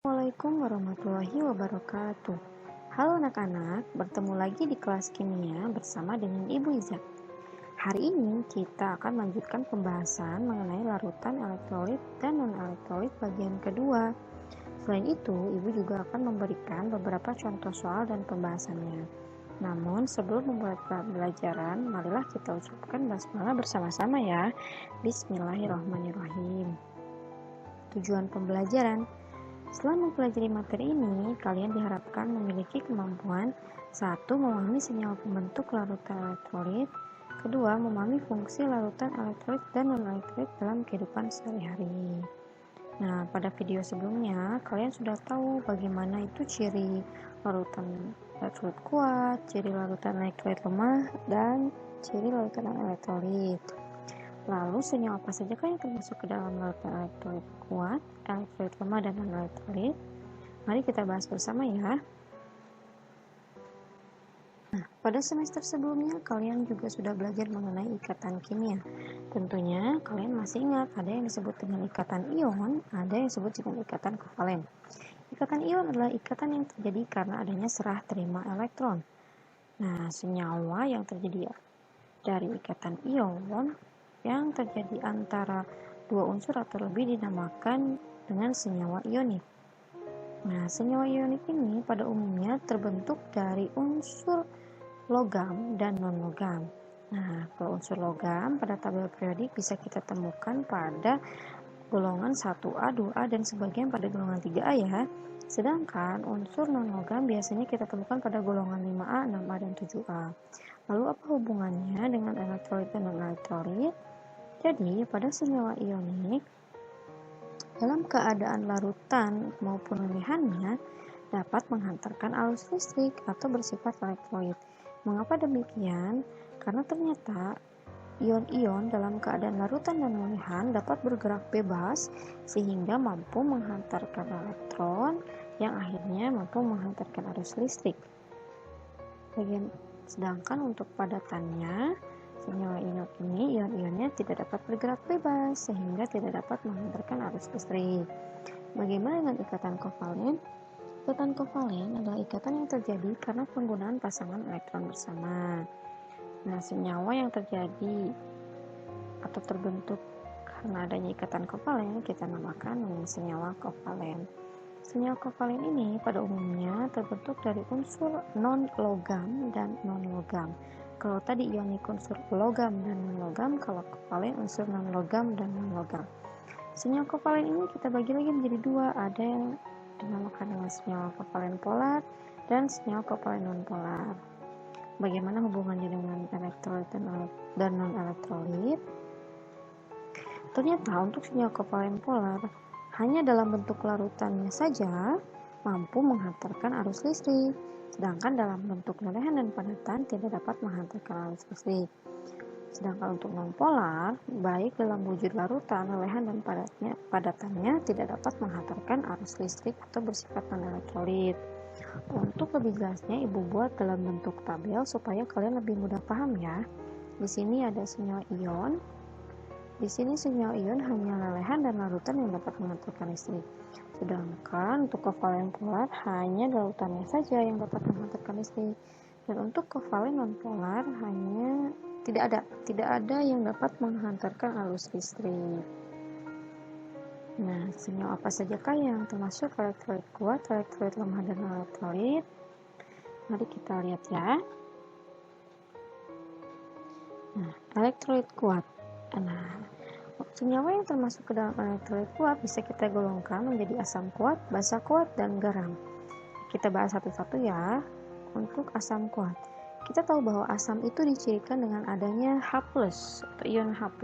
Assalamualaikum warahmatullahi wabarakatuh. Halo anak-anak, bertemu lagi di kelas kimia bersama dengan Ibu Iza. Hari ini kita akan melanjutkan pembahasan mengenai larutan elektrolit dan non-elektrolit bagian kedua. Selain itu, Ibu juga akan memberikan beberapa contoh soal dan pembahasannya. Namun sebelum memulai pembelajaran, marilah kita ucapkan basmalah bersama-sama ya. Bismillahirrahmanirrahim. Tujuan pembelajaran: setelah mempelajari materi ini, kalian diharapkan memiliki kemampuan 1. Memahami senyawa pembentuk larutan elektrolit. 2. Memahami fungsi larutan elektrolit dan non-elektrolit dalam kehidupan sehari-hari. Nah, pada video sebelumnya, kalian sudah tahu bagaimana itu ciri larutan elektrolit kuat, ciri larutan elektrolit lemah, dan ciri larutan elektrolit. Lalu senyawa apa saja yang termasuk ke dalam larutan elektrolit kuat, elektrolit lemah, dan non-elektrolit? Mari kita bahas bersama ya. Nah, pada semester sebelumnya kalian juga sudah belajar mengenai ikatan kimia. Tentunya kalian masih ingat ada yang disebut dengan ikatan ion, ada yang disebut dengan ikatan kovalen. Ikatan ion adalah ikatan yang terjadi karena adanya serah terima elektron. Nah, senyawa yang terjadi dari ikatan ion yang terjadi antara dua unsur atau lebih dinamakan dengan senyawa ionik. Nah, senyawa ionik ini pada umumnya terbentuk dari unsur logam dan non-logam. Nah, kalau unsur logam pada tabel periodik bisa kita temukan pada golongan 1A, 2A, dan sebagian pada golongan 3A ya. Sedangkan unsur non-logam biasanya kita temukan pada golongan 5A, 6A, dan 7A. Lalu apa hubungannya dengan elektrolit dan non-elektrolit? Jadi, pada senyawa ionik, dalam keadaan larutan maupun lelehannya dapat menghantarkan arus listrik atau bersifat elektrolit. Mengapa demikian? Karena ternyata ion-ion dalam keadaan larutan dan lelehan dapat bergerak bebas sehingga mampu menghantarkan elektron yang akhirnya mampu menghantarkan arus listrik. Sedangkan untuk padatannya, senyawa ionik ini ion-ionnya tidak dapat bergerak bebas sehingga tidak dapat menghantarkan arus listrik. Bagaimana dengan ikatan kovalen? Ikatan kovalen adalah ikatan yang terjadi karena penggunaan pasangan elektron bersama. Nah, senyawa yang terjadi atau terbentuk karena adanya ikatan kovalen kita namakan dengan senyawa kovalen. Senyawa kovalen ini pada umumnya terbentuk dari unsur non-logam dan non-logam. Kalau tadi ionik unsur logam dan non-logam, kalau kovalen unsur non-logam dan non-logam. Senyawa kovalen ini kita bagi lagi menjadi dua, ada yang dinamakan dengan senyawa kovalen polar dan senyawa kovalen non-polar. Bagaimana hubungannya dengan elektrolit dan non-elektrolit? Ternyata untuk senyawa kovalen polar hanya dalam bentuk larutannya saja mampu menghantarkan arus listrik, sedangkan dalam bentuk lelehan dan padatan tidak dapat menghantarkan arus listrik. Sedangkan untuk non-polar, baik dalam wujud larutan, lelehan, dan padatannya tidak dapat menghantarkan arus listrik atau bersifat non-elektrolit. Untuk lebih jelasnya, Ibu buat dalam bentuk tabel supaya kalian lebih mudah paham ya. Di sini ada senyawa ion. Di sini senyawa ion hanya lelehan dan larutan yang dapat menghantarkan listrik. Sedangkan untuk kovalen polar hanya larutannya saja yang dapat menghantarkan listrik. Dan untuk kovalen non-polar hanya tidak ada yang dapat menghantarkan arus listrik. Nah, senyawa apa sajakah yang termasuk elektrolit kuat, elektrolit lemah, dan elektrolit? Mari kita lihat ya. Nah, elektrolit kuat. Nah, senyawa yang termasuk ke dalam elektrolit kuat bisa kita golongkan menjadi asam kuat, basa kuat, dan garam. Kita bahas satu-satu ya. Untuk asam kuat, kita tahu bahwa asam itu dicirikan dengan adanya H+ atau ion H+.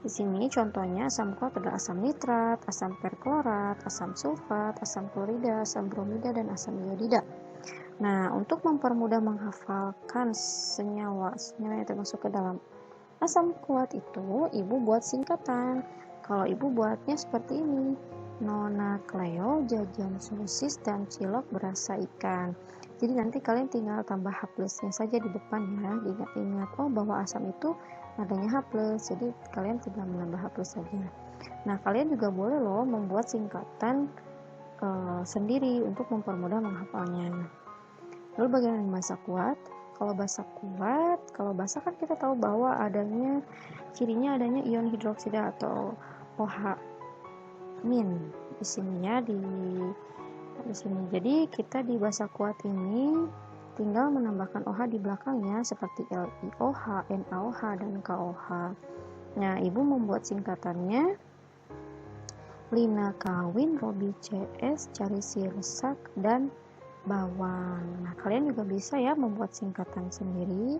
Di sini contohnya asam kuat adalah asam nitrat, asam perklorat, asam sulfat, asam klorida, asam bromida, dan asam iodida. Nah, untuk mempermudah menghafalkan senyawa yang termasuk ke dalam asam kuat itu, Ibu buat singkatan. Kalau Ibu buatnya seperti ini: Nona Cleo, jajan sosis, dan cilok berasa ikan. Jadi nanti kalian tinggal tambah H+-nya saja di depan ya. Ingat-ingat bahwa asam itu adanya H+, jadi kalian tinggal menambah H+ saja. Nah, kalian juga boleh loh membuat singkatan sendiri untuk mempermudah menghafalnya. Lalu bagaimana basa kuat? Kalau basa kan kita tahu bahwa cirinya adanya ion hidroksida atau OH-. Di sininya di sini. Jadi kita di basa kuat ini tinggal menambahkan OH di belakangnya seperti LiOH, NaOH, dan KOH. Nah, Ibu membuat singkatannya Lina kawin, Robi CS, cari si rusak, dan bawang. Nah, kalian juga bisa ya membuat singkatan sendiri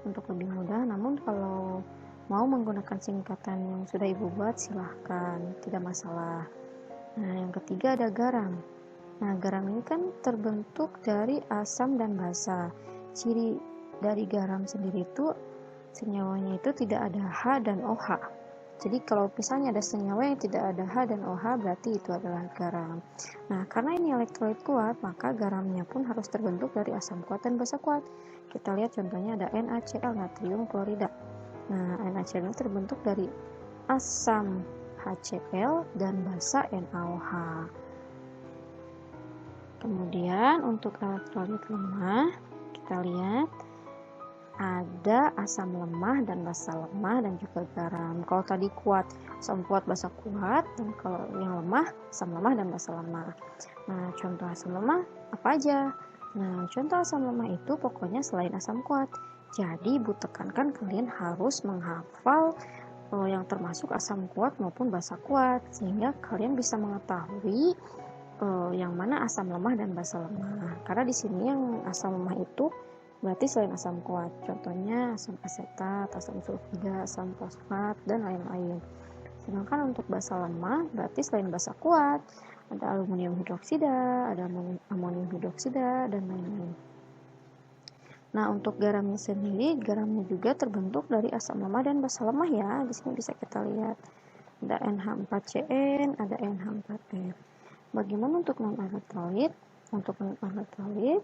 untuk lebih mudah. Namun kalau mau menggunakan singkatan yang sudah Ibu buat, silahkan, tidak masalah. Nah, yang ketiga ada garam. Nah, garam ini kan terbentuk dari asam dan basa. Ciri dari garam sendiri itu senyawanya itu tidak ada H dan OH. Jadi kalau misalnya ada senyawa yang tidak ada H dan OH, berarti itu adalah garam. Nah, karena ini elektrolit kuat, maka garamnya pun harus terbentuk dari asam kuat dan basa kuat. Kita lihat contohnya ada NaCl, natrium klorida. Nah, NaCl ini terbentuk dari asam HCl dan basa NaOH. Kemudian untuk elektrolit lemah, kita lihat ada asam lemah dan basa lemah dan juga garam. Kalau tadi kuat, asam kuat, basa kuat, dan kalau yang lemah, asam lemah dan basa lemah. Nah, contoh asam lemah apa aja? Nah, contoh asam lemah itu pokoknya selain asam kuat. Jadi, Ibu tekankan kalian harus menghafal yang termasuk asam kuat maupun basa kuat, sehingga kalian bisa mengetahui yang mana asam lemah dan basa lemah. Karena di sini yang asam lemah itu berarti selain asam kuat. Contohnya asam asetat, asam sulfida, asam fosfat, dan lain-lain. Sedangkan untuk basa lemah berarti selain basa kuat, ada aluminium hidroksida, ada amonium hidroksida, dan lain-lain. Nah, untuk garamnya sendiri, garamnya juga terbentuk dari asam lemah dan basa lemah ya. Di sini bisa kita lihat. Ada NH4CN, ada NH4F. Bagaimana untuk non-elektrolit? Untuk non-elektrolit,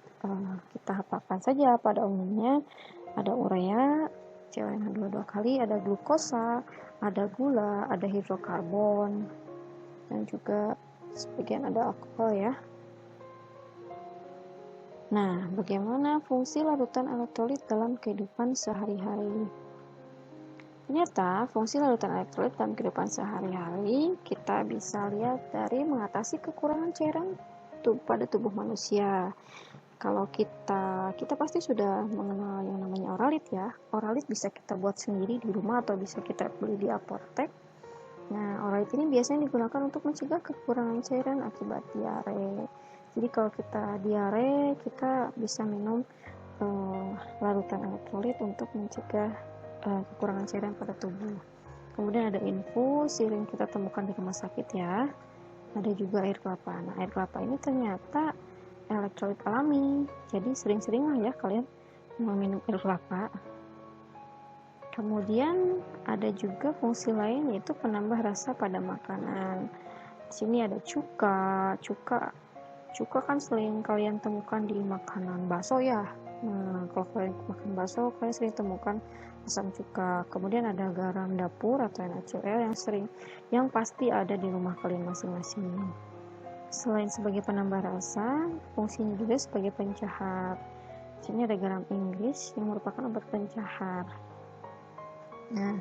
kita hafalkan saja pada umumnya ada urea, CONH2 2 kali, ada glukosa, ada gula, ada hidrokarbon, dan juga sebagian ada alkohol ya. Nah, bagaimana fungsi larutan elektrolit dalam kehidupan sehari-hari? Ternyata fungsi larutan elektrolit dalam kehidupan sehari-hari kita bisa lihat dari mengatasi kekurangan cairan pada tubuh manusia. Kalau kita pasti sudah mengenal yang namanya oralit ya. Oralit bisa kita buat sendiri di rumah atau bisa kita beli di apotek. Nah, oralit ini biasanya digunakan untuk mencegah kekurangan cairan akibat diare. Jadi kalau kita diare, kita bisa minum larutan elektrolit untuk mencegah kekurangan cairan pada tubuh. Kemudian ada infus yang kita temukan di rumah sakit ya. Ada juga air kelapa. Nah, air kelapa ini ternyata elektrolit alami. Jadi sering-seringlah ya kalian minum air kelapa. Kemudian ada juga fungsi lain yaitu penambah rasa pada makanan. Di sini ada cuka. Cuka kan sering kalian temukan di makanan bakso ya. Nah, kalau kalian makan bakso, kalian sering temukan asam cuka. Kemudian ada garam dapur atau NaCl yang pasti ada di rumah kalian masing-masing. Selain sebagai penambah rasa, fungsinya juga sebagai pencahar. Di sini ada garam Inggris yang merupakan obat pencahar. Nah,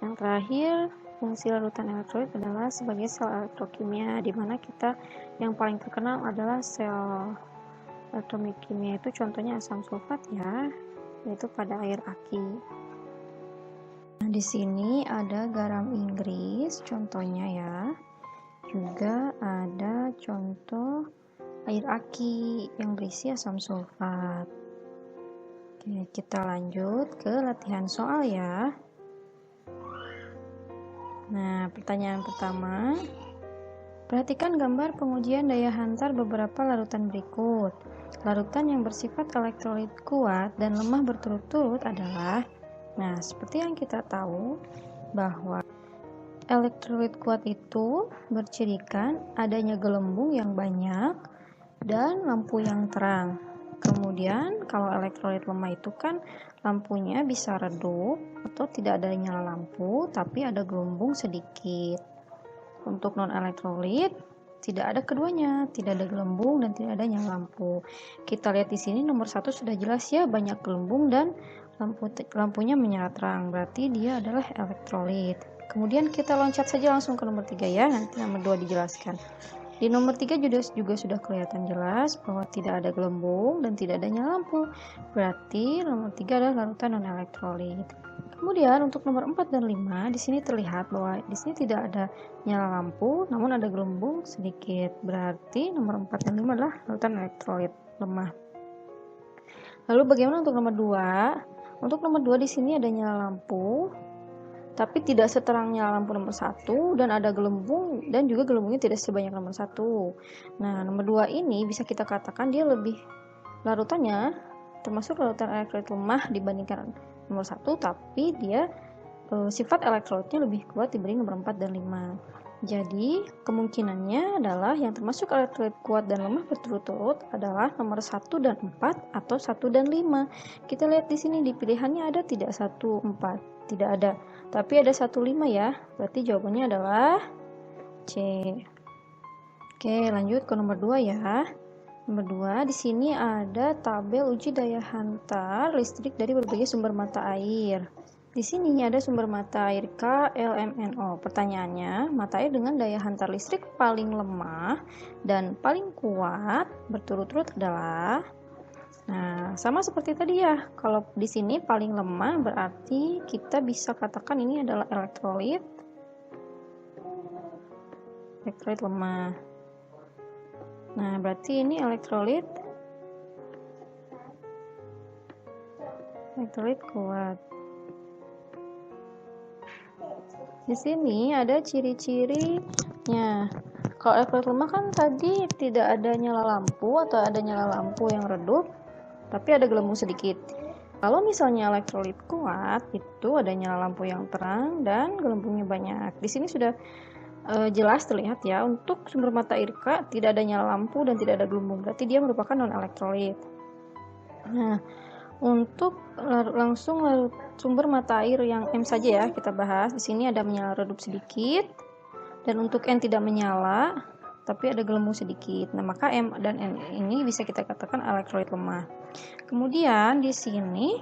yang terakhir, fungsi larutan elektrolit adalah sebagai sel elektrokimia, di mana kita yang paling terkenal adalah sel elektrokimia itu contohnya asam sulfat ya, yaitu pada air aki. Nah, di sini ada garam Inggris contohnya ya. Juga ada contoh air aki yang berisi asam sulfat. Oke, kita lanjut ke latihan soal ya. Nah, pertanyaan pertama, perhatikan gambar pengujian daya hantar beberapa larutan berikut. Larutan yang bersifat elektrolit kuat dan lemah berturut-turut adalah, nah seperti yang kita tahu bahwa elektrolit kuat itu bercirikan adanya gelembung yang banyak dan lampu yang terang. Kemudian kalau elektrolit lemah itu kan lampunya bisa redup atau tidak ada nyala lampu, tapi ada gelembung sedikit. Untuk non-elektrolit tidak ada keduanya, tidak ada gelembung dan tidak ada nyala lampu. Kita lihat di sini nomor 1 sudah jelas ya, banyak gelembung dan lampunya menyala terang, berarti dia adalah elektrolit. Kemudian kita loncat saja langsung ke nomor 3 ya, nanti nomor 2 dijelaskan. Di nomor 3 juga sudah kelihatan jelas bahwa tidak ada gelembung dan tidak ada nyala lampu. Berarti nomor 3 adalah larutan non-elektrolit. Kemudian untuk nomor 4 dan 5 di sini terlihat bahwa di sini tidak ada nyala lampu namun ada gelembung sedikit. Berarti nomor 4 dan 5 adalah larutan elektrolit lemah. Lalu bagaimana untuk nomor 2? Untuk nomor 2 di sini ada nyala lampu tapi tidak seterang nyala lampu nomor 1 dan ada gelembung dan juga gelembungnya tidak sebanyak nomor 1. Nah, nomor 2 ini bisa kita katakan dia lebih larutannya termasuk larutan elektrolit lemah dibandingkan nomor 1, tapi dia sifat elektrolitnya lebih kuat dibanding nomor 4 dan 5. Jadi, kemungkinannya adalah yang termasuk elektrolit kuat dan lemah berturut-turut adalah nomor 1 dan 4 atau 1 dan 5. Kita lihat di sini di pilihannya ada tidak 1, 4? Tidak ada. Tapi ada 1, 5 ya. Berarti jawabannya adalah C. Oke, lanjut ke nomor 2 ya. Nomor 2, di sini ada tabel uji daya hantar listrik dari berbagai sumber mata air. Di sini ada sumber mata air K, L, M, N, O. Pertanyaannya, mata air dengan daya hantar listrik paling lemah dan paling kuat berturut-turut adalah. Nah, sama seperti tadi ya. Kalau di sini paling lemah berarti kita bisa katakan ini adalah elektrolit lemah. Nah, berarti ini elektrolit kuat. Di sini ada ciri-cirinya. Kalau elektrolit lemah kan tadi tidak ada nyala lampu atau ada nyala lampu yang redup, tapi ada gelembung sedikit. Kalau misalnya elektrolit kuat, itu ada nyala lampu yang terang dan gelembungnya banyak. Di sini sudah jelas terlihat ya, untuk sumber mata air K tidak ada nyala lampu dan tidak ada gelembung, berarti dia merupakan non-elektrolit. Nah, untuk langsung sumber mata air yang M saja ya kita bahas. Di sini ada menyala redup sedikit dan untuk N tidak menyala tapi ada gelembung sedikit. Nah, maka M dan N ini bisa kita katakan elektrolit lemah. Kemudian di sini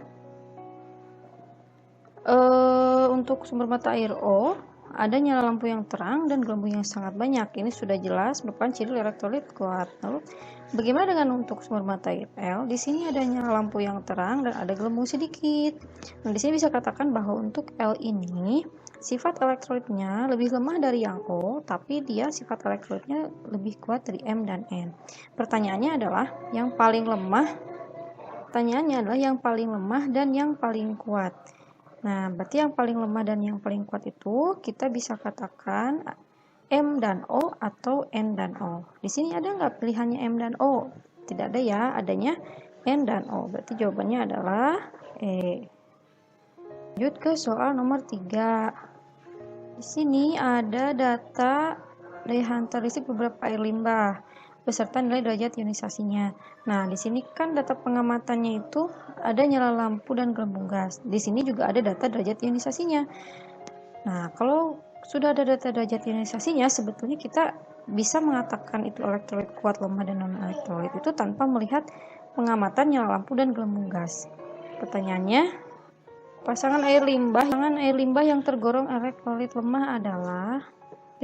untuk sumber mata air O ada nyala lampu yang terang dan gelembung yang sangat banyak. Ini sudah jelas merupakan ciri elektrolit kuat. Lalu bagaimana dengan untuk sumber mata air L? Di sini ada nyala lampu yang terang dan ada gelembung sedikit. Nah, di sini bisa katakan bahwa untuk L ini sifat elektrolitnya lebih lemah dari yang O, tapi dia sifat elektrolitnya lebih kuat dari M dan N. Pertanyaannya adalah yang paling lemah. Pertanyaannya adalah yang paling lemah dan yang paling kuat. Nah, berarti yang paling lemah dan yang paling kuat itu kita bisa katakan M dan O atau N dan O. Di sini ada nggak pilihannya M dan O? Tidak ada ya, adanya N dan O. Berarti jawabannya adalah E. Lanjut ke soal nomor 3. Di sini ada data daya hantar listrik beberapa air limbah beserta nilai derajat ionisasinya. Nah, di sini kan data pengamatannya itu ada nyala lampu dan gelembung gas. Di sini juga ada data derajat ionisasinya. Nah, kalau sudah ada data derajat ionisasinya, sebetulnya kita bisa mengatakan itu elektrolit kuat, lemah, dan non-elektrolit itu tanpa melihat pengamatan nyala lampu dan gelembung gas. Pertanyaannya, pasangan air limbah yang tergolong elektrolit lemah adalah,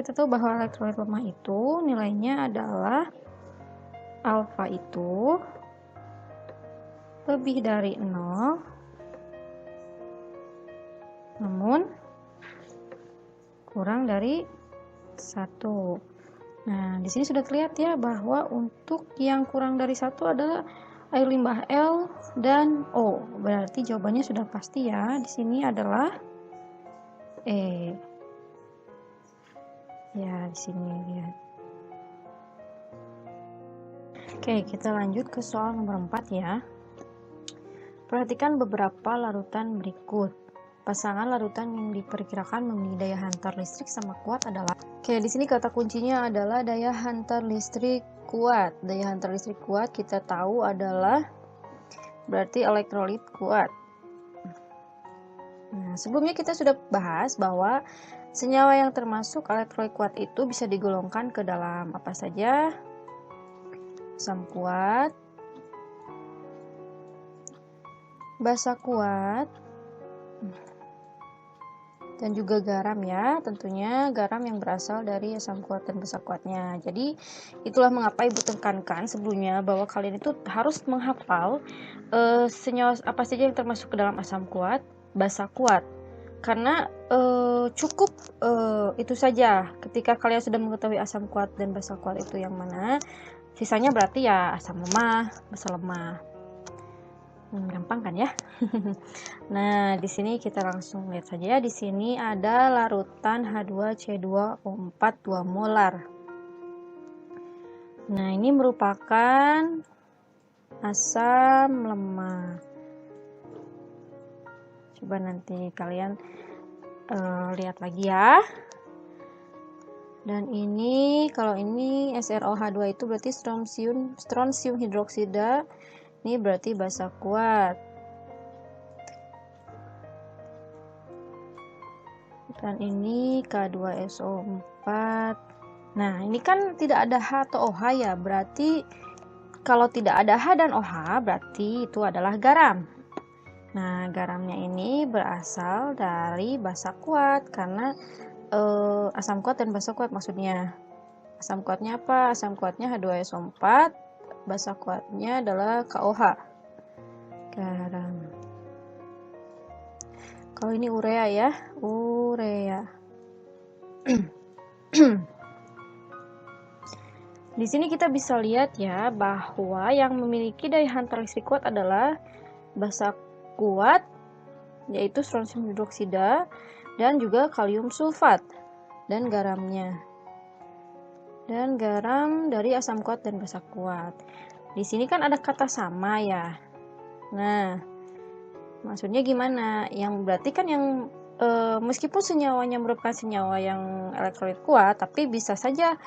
kita tahu bahwa elektrolit lemah itu nilainya adalah alfa itu lebih dari 0, namun kurang dari 1. Nah, di sini sudah terlihat ya bahwa untuk yang kurang dari 1 adalah air limbah L dan O. Berarti jawabannya sudah pasti ya. Di sini adalah E. Ya, di sini lihat. Oke, kita lanjut ke soal nomor 4 ya. Perhatikan beberapa larutan berikut. Pasangan larutan yang diperkirakan memiliki daya hantar listrik sama kuat adalah. Oke, di sini kata kuncinya adalah daya hantar listrik kuat. Daya hantar listrik kuat kita tahu adalah berarti elektrolit kuat. Nah, sebelumnya kita sudah bahas bahwa senyawa yang termasuk elektrolit kuat itu bisa digolongkan ke dalam apa saja? Asam kuat, basa kuat, dan juga garam ya, tentunya garam yang berasal dari asam kuat dan basa kuatnya. Jadi itulah mengapa Ibu tekankan sebelumnya bahwa kalian itu harus menghafal senyawa apa saja yang termasuk ke dalam asam kuat, basa kuat. Karena cukup itu saja. Ketika kalian sudah mengetahui asam kuat dan basa kuat itu yang mana, sisanya berarti ya asam lemah, basa lemah. Gampang kan ya? Nah, di sini kita langsung lihat saja. Di sini ada larutan H2C2O4 2 molar. Nah, ini merupakan asam lemah. Coba nanti kalian lihat lagi ya. Dan ini, kalau ini SrOH2 itu berarti strontium hidroksida. Ini berarti basa kuat. Dan ini K2SO4. Nah, ini kan tidak ada H atau OH ya. Berarti kalau tidak ada H dan OH, berarti itu adalah garam. Nah, garamnya ini berasal dari basa kuat karena asam kuat dan basa kuat maksudnya. Asam kuatnya apa? Asam kuatnya H2SO4. Basa kuatnya adalah KOH, garam. Kalau ini urea ya, urea. Di sini kita bisa lihat ya bahwa yang memiliki daya hantar listrik kuat adalah basa kuat, yaitu strontium hidroksida dan juga kalium sulfat dan garamnya. Dan garam dari asam kuat dan basa kuat. Di sini kan ada kata sama ya. Nah, maksudnya gimana? Yang berarti kan yang meskipun senyawanya merupakan senyawa yang elektrolit kuat, tapi bisa saja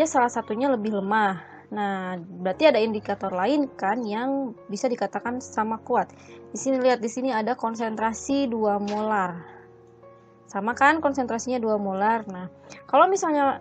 salah satunya lebih lemah. Nah, berarti ada indikator lain kan yang bisa dikatakan sama kuat. Di sini lihat, di sini ada konsentrasi 2 molar. Sama kan konsentrasinya 2 molar. Nah, kalau misalnya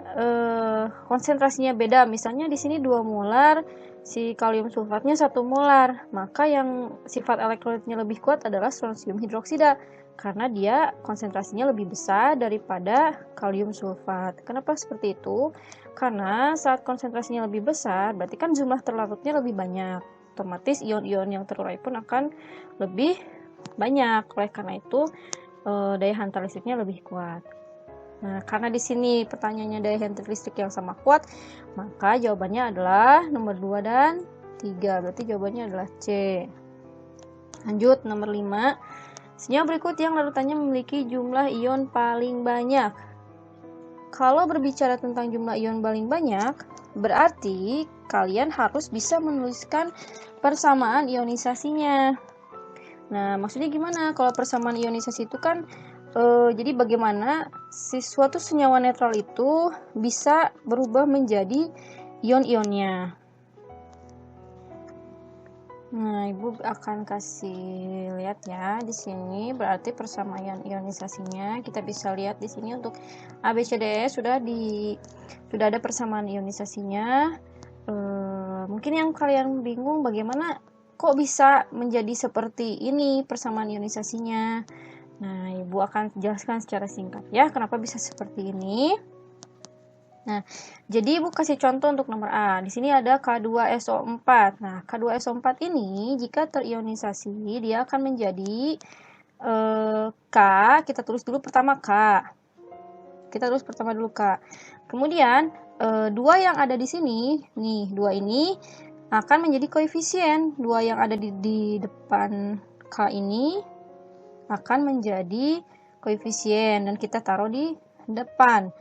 konsentrasinya beda, misalnya di sini 2 molar, si kalium sulfatnya 1 molar, maka yang sifat elektrolitnya lebih kuat adalah strontium hidroksida karena dia konsentrasinya lebih besar daripada kalium sulfat. Kenapa seperti itu? Karena saat konsentrasinya lebih besar, berarti kan jumlah terlarutnya lebih banyak. Otomatis ion-ion yang terurai pun akan lebih banyak. Oleh karena itu, daya hantar listriknya lebih kuat. Nah, karena di sini pertanyaannya daya hantar listrik yang sama kuat, maka jawabannya adalah nomor 2 dan 3. Berarti jawabannya adalah C. Lanjut, nomor 5. Senyawa berikut yang larutannya memiliki jumlah ion paling banyak. Kalau berbicara tentang jumlah ion paling banyak, berarti kalian harus bisa menuliskan persamaan ionisasinya. Nah, maksudnya gimana? Kalau persamaan ionisasi itu kan jadi bagaimana suatu senyawa netral itu bisa berubah menjadi ion-ionnya. Nah, Ibu akan kasih lihat ya di sini, berarti persamaan ionisasinya kita bisa lihat di sini untuk ABCDE sudah ada persamaan ionisasinya. Mungkin yang kalian bingung bagaimana kok bisa menjadi seperti ini persamaan ionisasinya. Nah, Ibu akan jelaskan secara singkat ya kenapa bisa seperti ini. Nah, jadi Ibu kasih contoh untuk nomor A. Di sini ada K2SO4. Nah, K2SO4 ini jika terionisasi dia akan menjadi K, kita tulis dulu pertama K. Kita tulis pertama dulu K. Kemudian 2 yang ada di sini, nih 2 ini akan menjadi koefisien. 2 yang ada di depan K ini akan menjadi koefisien dan kita taruh di depan.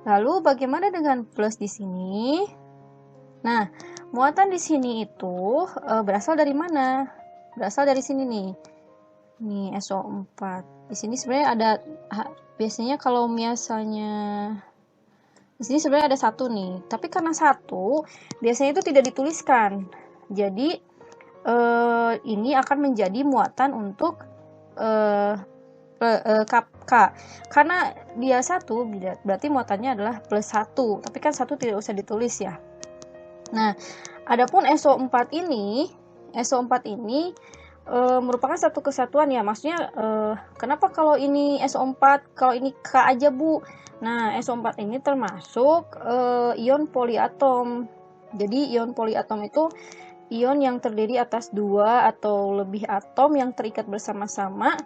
Lalu bagaimana dengan plus di sini? Nah, muatan di sini itu berasal dari mana? Berasal dari sini nih. Nih SO4. Di sini sebenarnya ada biasanya kalau misalnya di sini sebenarnya ada 1 nih, tapi karena 1 biasanya itu tidak dituliskan. Jadi ini akan menjadi muatan untuk K. Karena dia 1, berarti muatannya adalah plus 1. Tapi kan 1 tidak usah ditulis ya. Nah, adapun SO4 ini merupakan satu kesatuan ya. Maksudnya kenapa kalau ini SO4, kalau ini K aja, Bu? Nah, SO4 ini termasuk ion poliatom. Jadi ion poliatom itu ion yang terdiri atas 2 atau lebih atom yang terikat bersama-sama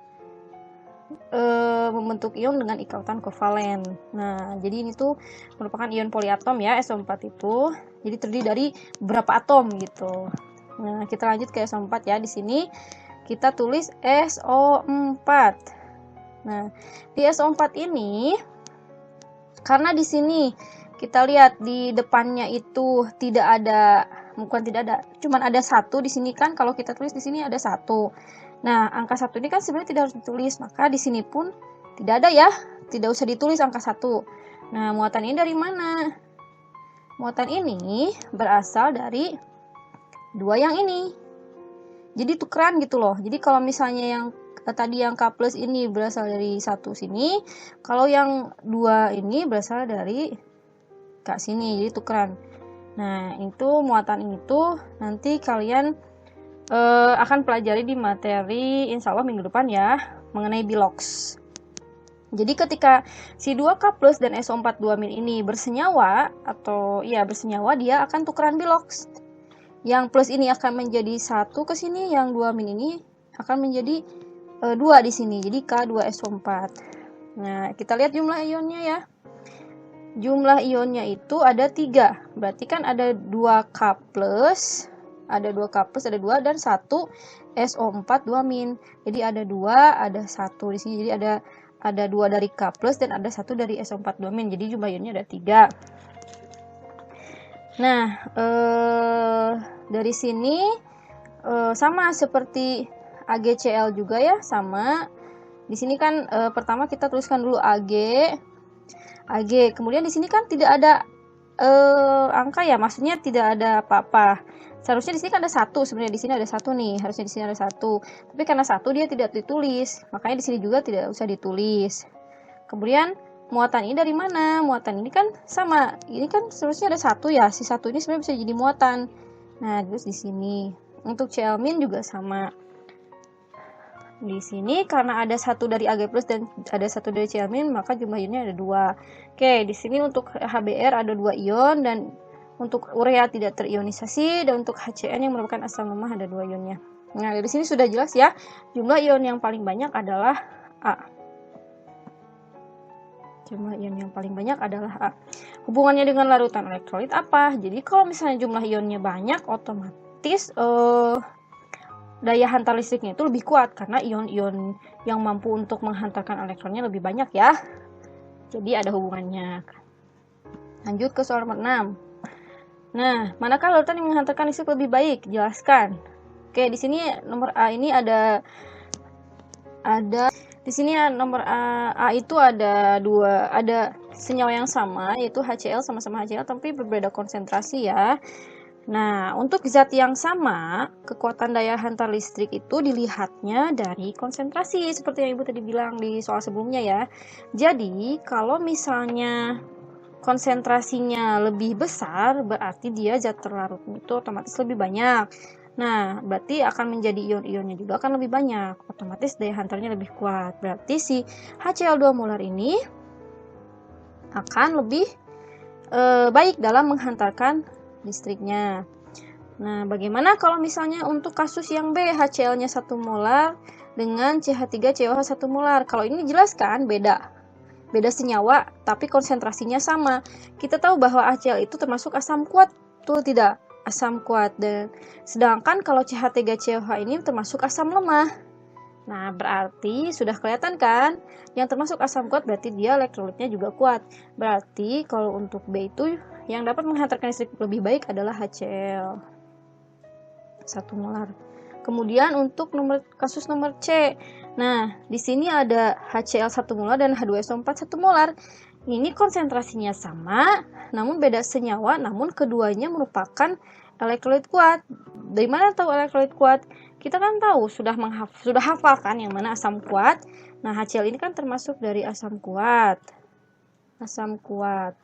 membentuk ion dengan ikatan kovalen. Nah, jadi ini tuh merupakan ion poliatom ya, SO4 itu. Jadi terdiri dari beberapa atom gitu. Nah, kita lanjut ke SO4 ya. Di sini kita tulis SO4. Nah, di SO4 ini karena di sini kita lihat di depannya itu cuman ada 1 di sini kan. Kalau kita tulis di sini ada 1. Nah, angka 1 ini kan sebenarnya tidak harus ditulis, maka di sini pun tidak ada ya, tidak usah ditulis angka 1. Nah, muatan ini dari mana? Muatan ini berasal dari 2 yang ini. Jadi tukeran gitu loh. Jadi kalau misalnya yang tadi yang K plus ini berasal dari 1 sini, kalau yang 2 ini berasal dari K sini, jadi tukeran. Nah, itu muatan itu nanti kalian akan pelajari di materi insya Allah minggu depan ya, mengenai bilox. Jadi ketika si 2K plus dan SO4 2- ini bersenyawa dia akan tukeran bilox. Yang plus ini akan menjadi 1 ke sini, yang 2- ini akan menjadi 2 di sini. Jadi K2SO4. Nah, kita lihat jumlah ionnya ya. Jumlah ionnya itu ada 3. Berarti kan ada 2K plus, ada 2, dan 1 SO4 2-. Jadi ada 2, ada 1 di sini. Jadi ada 2 dari K plus dan ada 1 dari SO4 2-. Jadi jumlah ionnya ada 3. Nah, dari sini sama seperti AgCl juga ya, sama. Di sini kan pertama kita tuliskan dulu Ag. Kemudian di sini kan tidak ada angka ya, maksudnya tidak ada apa-apa. Seharusnya di sini kan ada 1, sebenarnya di sini ada 1 nih, harusnya di sini ada 1. Tapi karena 1 dia tidak ditulis, makanya di sini juga tidak usah ditulis. Kemudian muatan ini dari mana? Muatan ini kan sama. Ini kan seharusnya ada 1 ya. Si 1 ini sebenarnya bisa jadi muatan. Nah, terus di sini untuk Cl- juga sama. Di sini karena ada 1 dari Ag plus dan ada 1 dari Cl-, maka jumlah ionnya ada 2. Oke, di sini untuk HBr ada 2 ion, dan untuk urea tidak terionisasi, dan untuk HCN yang merupakan asam lemah ada 2 ionnya. Nah, dari sini sudah jelas ya, jumlah ion yang paling banyak adalah A. Jumlah ion yang paling banyak adalah A. Hubungannya dengan larutan elektrolit apa? Jadi kalau misalnya jumlah ionnya banyak, otomatis daya hantar listriknya itu lebih kuat, karena ion-ion yang mampu untuk menghantarkan elektronnya lebih banyak ya. Jadi ada hubungannya. Lanjut ke soal nomor 6. Nah, manakah larutan yang menghantarkan listrik lebih baik? Jelaskan. Oke, di sini nomor A ini ada di sini nomor A itu ada senyawa yang sama, yaitu HCl, sama-sama HCl tapi berbeda konsentrasi ya. Nah, untuk zat yang sama, kekuatan daya hantar listrik itu dilihatnya dari konsentrasi, seperti yang Ibu tadi bilang di soal sebelumnya ya. Jadi, kalau misalnya konsentrasinya lebih besar, berarti dia zat terlarutnya itu otomatis lebih banyak. Nah, berarti akan menjadi ion-ionnya juga akan lebih banyak. Otomatis daya hantarnya lebih kuat. Berarti si HCl2 molar ini akan lebih baik dalam menghantarkan listriknya. Nah, bagaimana kalau misalnya untuk kasus yang B, HCl-nya 1 molar dengan CH3COH 1 molar? Kalau ini jelas kan beda senyawa, tapi konsentrasinya sama. Kita tahu bahwa HCl itu termasuk asam kuat, betul tidak? Asam kuat. Dan sedangkan kalau CH3COH ini termasuk asam lemah. Nah, berarti sudah kelihatan kan? Yang termasuk asam kuat berarti dia elektrolitnya juga kuat. Berarti kalau untuk B itu yang dapat menghantarkan listrik lebih baik adalah HCl 1 molar. Kemudian untuk kasus nomor C. Nah, di sini ada HCl 1 molar dan H2SO4 1 molar. Ini konsentrasinya sama, namun beda senyawa, namun keduanya merupakan elektrolit kuat. Dari mana tahu elektrolit kuat? Kita kan tahu sudah hafal kan yang mana asam kuat. Nah, HCl ini kan termasuk dari asam kuat. Asam kuat.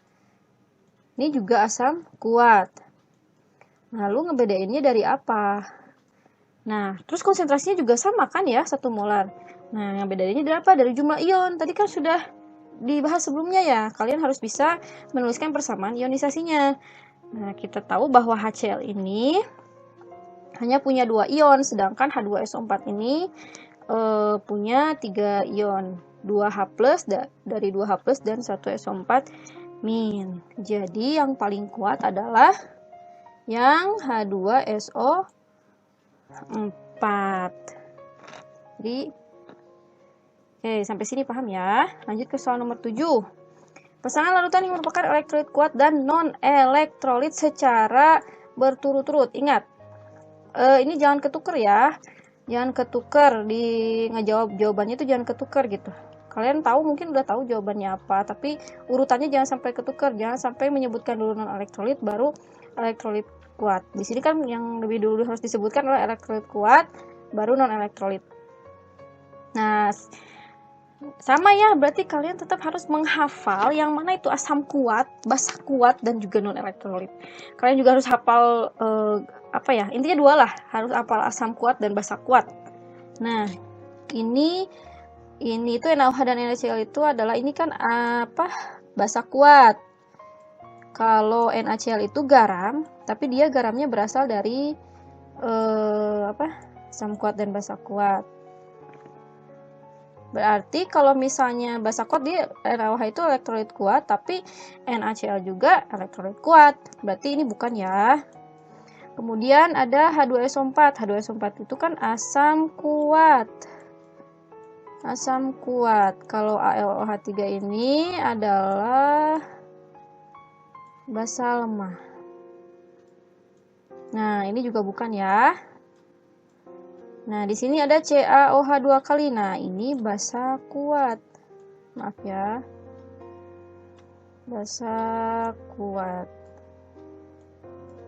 Ini juga asam kuat. Lalu ngebedainnya dari apa? Nah, terus konsentrasinya juga sama kan ya, 1 molar. Nah, yang bedanya dari apa? Dari jumlah ion. Tadi kan sudah dibahas sebelumnya ya. Kalian harus bisa menuliskan persamaan ionisasinya. Nah, kita tahu bahwa HCl ini hanya punya 2 ion, sedangkan H2SO4 ini punya 3 ion. 2H+, dari 2H+, dan 1SO4-. Jadi, yang paling kuat adalah yang H2SO4. Jadi, oke, sampai sini paham ya. Lanjut ke soal nomor 7. Pasangan larutan yang merupakan elektrolit kuat dan non-elektrolit secara berturut-turut. Ingat, ini jangan ketuker ya. Jangan ketuker di ngejawab jawabannya itu, jangan ketuker gitu. Kalian tahu, mungkin udah tahu jawabannya apa, tapi urutannya jangan sampai ketuker. Jangan sampai menyebutkan dulu non-elektrolit baru elektrolit kuat. Di sini kan yang lebih dulu harus disebutkan adalah elektrolit kuat, baru non-elektrolit. Nah, sama ya, berarti kalian tetap harus menghafal yang mana itu asam kuat, basa kuat, dan juga non-elektrolit. Kalian juga harus hafal intinya 2 lah, harus hafal asam kuat dan basa kuat. Nah, ini itu NaOH dan NaCl itu adalah, ini kan basa kuat. Kalau NaCl itu garam, tapi dia garamnya berasal dari asam kuat dan basa kuat. Berarti kalau misalnya basa kuat, dia NaOH itu elektrolit kuat, tapi NaCl juga elektrolit kuat. Berarti ini bukan ya. Kemudian ada H2SO4. H2SO4 itu kan asam kuat. Asam kuat. Kalau AlOH3 ini adalah basa lemah. Nah, ini juga bukan ya. Nah, di sini ada CaOH 2 kali. Nah, ini basa kuat. Maaf ya. Basa kuat.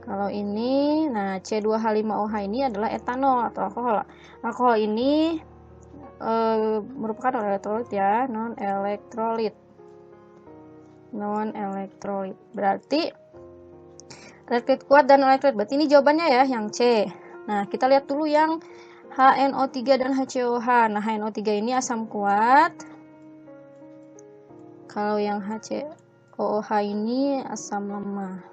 Kalau ini, nah C2H5OH ini adalah etanol atau alkohol. Alkohol ini merupakan elektrolit ya, non-elektrolit. Non-elektrolit. Berarti elektrolit kuat dan non-elektrolit. Berarti ini jawabannya ya, yang C. Nah, kita lihat dulu yang HNO3 dan HCOH. Nah, HNO3 ini asam kuat. Kalau yang HCOH ini asam lemah.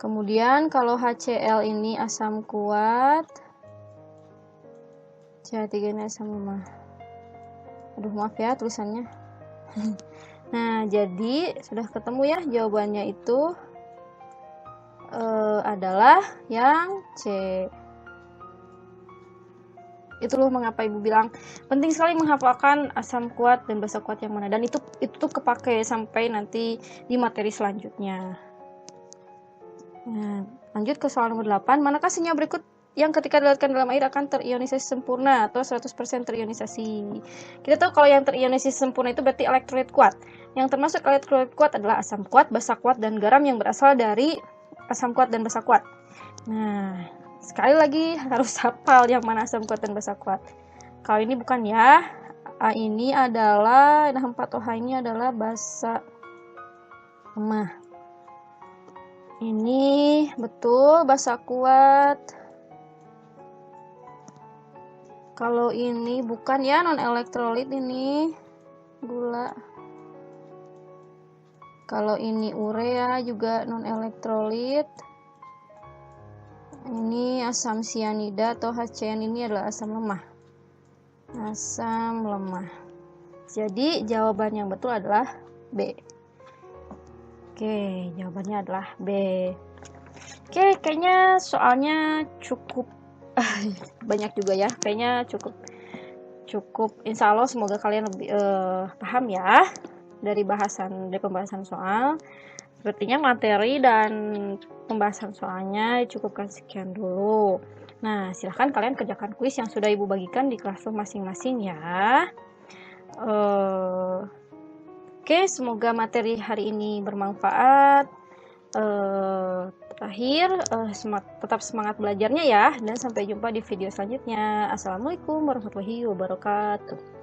Kemudian kalau HCl ini asam kuat. CH3 ini asam lemah. Aduh, maaf ya tulisannya. Nah, jadi sudah ketemu ya jawabannya itu adalah yang C. Itu loh mengapa ibu bilang penting sekali menghafalkan asam kuat dan basa kuat yang mana, dan itu tuh kepake sampai nanti di materi selanjutnya. Nah, lanjut ke soal nomor 8. Manakah senyawa berikut yang ketika dilarutkan dalam air akan terionisasi sempurna atau 100% terionisasi? Kita tahu kalau yang terionisasi sempurna itu berarti elektrolit kuat. Yang termasuk elektrolit kuat adalah asam kuat, basa kuat, dan garam yang berasal dari asam kuat dan basa kuat. Nah, sekali lagi harus hafal yang mana asam kuat dan basa kuat. Kalau ini bukan ya. A ini adalah, H4OH ini adalah basa lemah. Ini betul basa kuat. Kalau ini bukan ya, non-elektrolit, ini gula. Kalau ini urea juga non-elektrolit. Ini asam sianida atau HCN ini adalah asam lemah. Asam lemah. Jadi jawaban yang betul adalah B. Oke, jawabannya adalah B. Oke, kayaknya soalnya cukup banyak juga ya. Kayaknya cukup. Insya Allah semoga kalian lebih paham ya dari pembahasan soal. Sepertinya materi dan pembahasan soalnya cukupkan sekian dulu. Nah, silahkan kalian kerjakan kuis yang sudah ibu bagikan di kelasroom masing-masing ya. Oke, semoga materi hari ini bermanfaat. Terakhir, tetap semangat belajarnya ya, dan sampai jumpa di video selanjutnya. Assalamualaikum warahmatullahi wabarakatuh.